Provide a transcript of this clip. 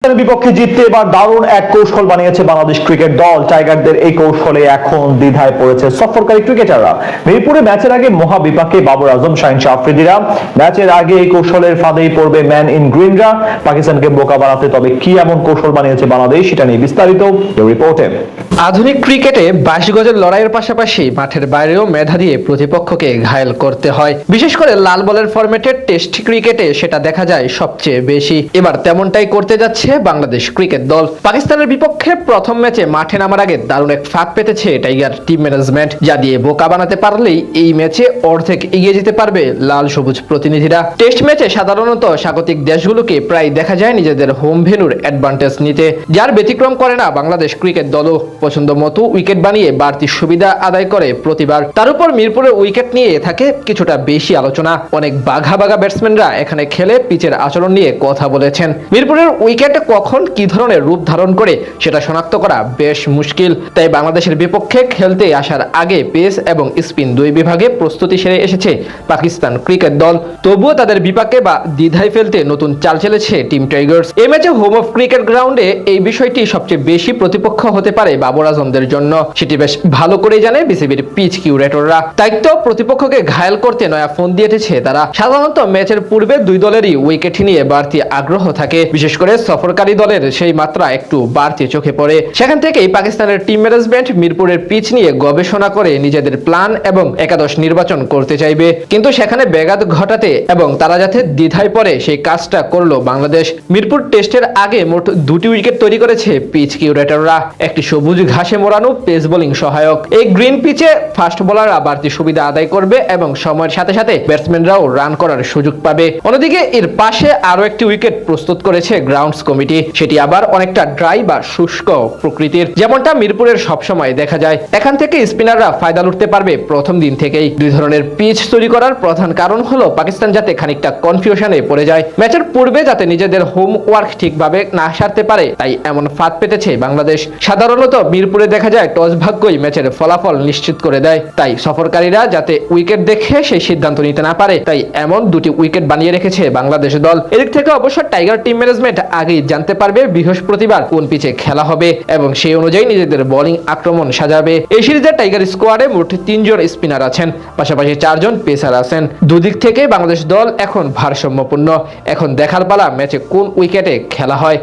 বিপক্ষে জিততে এবার দারুণ এক কৌশল বানিয়েছে বাংলাদেশ ক্রিকেট দল। টাইগারদের এই কৌশলে এখন দ্বিধায় পড়েছে সফরকারী ক্রিকেটাররা। মিরপুরে ম্যাচের আগে মহাবিপাকে বাবর আজম, শাহিন শাহ আফ্রিদিরা। ম্যাচের আগে এই কৌশলের ফাঁদেই পড়বে ম্যান ইন গ্রিনরা, পাকিস্তানকে বোকা বানাতে। তবে কি এমন কৌশল বানিয়েছে বাংলাদেশ, সেটা নিয়ে বিস্তারিত রিপোর্টে। আধুনিক ক্রিকেটে 22 গজের লড়াইয়ের পাশাপাশি মাঠের বাইরেও মেধা দিয়ে প্রতিপক্ষকে ঘায়েল করতে হয়। বিশেষ করে লাল বলের ফরম্যাটের টেস্ট ক্রিকেটে সেটা দেখা যায় সবচেয়ে বেশি। এবার তেমনটাই করতে যাচ্ছে বাংলাদেশ ক্রিকেট দল। পাকিস্তানের বিপক্ষে প্রথম ম্যাচে মাঠে নামার আগে দারুণ এক ফাঁদ পেতেছে টাইগার টিম ম্যানেজমেন্ট, যা দিয়ে বোকা বানাতে পারলেই এই ম্যাচে অর্ধেক এগিয়ে যেতে পারবে লাল সবুজ প্রতিনিধিরা। টেস্ট ম্যাচে সাধারণত স্বাগতিক দেশগুলোকে প্রায় দেখা যায় নিজেদের হোম ভেন্যুর অ্যাডভান্টেজ নিতে, যার ব্যতিক্রম করে না বাংলাদেশ ক্রিকেট দলও। পছন্দ মতো উইকেট বানিয়ে বাড়তি সুবিধা আদায় করে প্রতিবার। তার উপর মিরপুরের উইকেট নিয়ে থাকে কিছুটা বেশি আলোচনা। অনেক বাঘা বাঘা ব্যাটসম্যানরা এখানে খেলে পিচের আচরণ নিয়ে কথা বলেছেন। মিরপুরের উইকেট কখন কি ধরনের রূপ ধারণ করে সেটা শনাক্ত করা বেশ মুশকিল। তাই বাংলাদেশের বিপক্ষে খেলতে আসার আগে পেস এবং স্পিন দুই বিভাগে প্রস্তুতি সেরে এসেছে পাকিস্তান ক্রিকেট দল। তবুও তাদের বিপাকে বা দ্বিধায় ফেলতে নতুন চাল চেলেছে টিম টাইগার্স। এই ম্যাচে হোম অফ ক্রিকেট গ্রাউন্ডে এই বিষয়টি সবচেয়ে বেশি প্রতিপক্ষ হতে পারে বাবর আজমদের জন্য। সেটি বেশ ভালো করে জানে বিসিবির পিচ কিউরেটররা। তাই তো প্রতিপক্ষকে ঘায়েল করতে নয়া ফোন দিয়ে এসেছে তারা। সাধারণত ম্যাচের পূর্বে দুই দলেরই উইকেট নিয়ে বাড়তি আগ্রহ থাকে, বিশেষ করে সফরকারী দলের সেই মাত্রা একটু বাড়তি চোখে পড়ে। সেখান থেকেই পাকিস্তানের টিম ম্যানেজমেন্ট মিরপুরের পিচ নিয়ে গবেষণা করে নিজেদের প্ল্যান এবং একাদশ নির্বাচন করতে চাইবে। কিন্তু সেখানে ব্যাঘাত ঘটাতে এবং তারা যাতে দ্বিধায় পড়ে সেই কাজটা করলো বাংলাদেশ। মিরপুর টেস্টের আগে মোট 2টি উইকেট তৈরি করেছে পিচ কিউরেটররা। একটি সবুজ ঘাসে মোড়ানো পেস বোলিং সহায়ক। এই গ্রিন পিচে ফাস্ট বোলাররা বাড়তি সুবিধা আদায় করবে এবং সময়ের সাথে সাথে ব্যাটসম্যানরাও রান করার সুযোগ পাবে। অন্যদিকে এর পাশে আরো একটি উইকেট প্রস্তুত করেছে গ্রাউন্ডস কমিটি। সেটি আবার অনেকটা ড্রাই বা শুষ্ক প্রকৃতির, যেমনটা মিরপুরের সবসময় দেখা যায়। এখান থেকে স্পিনাররা ফায়দা লুটতে পারবে প্রথম দিন থেকেই। দুই ধরনের পিচ তৈরি করার প্রধান কারণ হলো পাকিস্তান যাতে খানিকটা কনফিউশনে পড়ে যায়, ম্যাচের পূর্বে যাতে নিজেদের হোম ওয়ার্ক ঠিকভাবে না সারতে পারে। তাই এমন ফাঁদ পেতেছে বাংলাদেশ। সাধারণত মিরপুরে দেখা যায় টস ভাগ্যই ম্যাচের ফলাফল নিশ্চিত করে দেয়। তাই সফরকারীরা যাতে উইকেট দেখে সেই সিদ্ধান্ত নিতে না পারে, তাই এমন 2টি উইকেট বানিয়ে রেখেছে বাংলাদেশ দল। এদিক থেকে অবশ্য টাইগার টিম ম্যানেজমেন্ট আগেই জানতে পারবে বৃহস্পতিবার কোন পিচে খেলা হবে এবং সেই অনুযায়ী নিজেদের বোলিং আক্রমণ সাজাবে। এই সিরিজে টাইগার স্কোয়াডে মোট 3 জন স্পিনার আছেন, পাশাপাশি 4 জন পেসার আছেন। দুদিক থেকে বাংলাদেশ দল এখন ভারসাম্যপূর্ণ। এখন দেখার পালা ম্যাচে কোন উইকেটে খেলা হয়।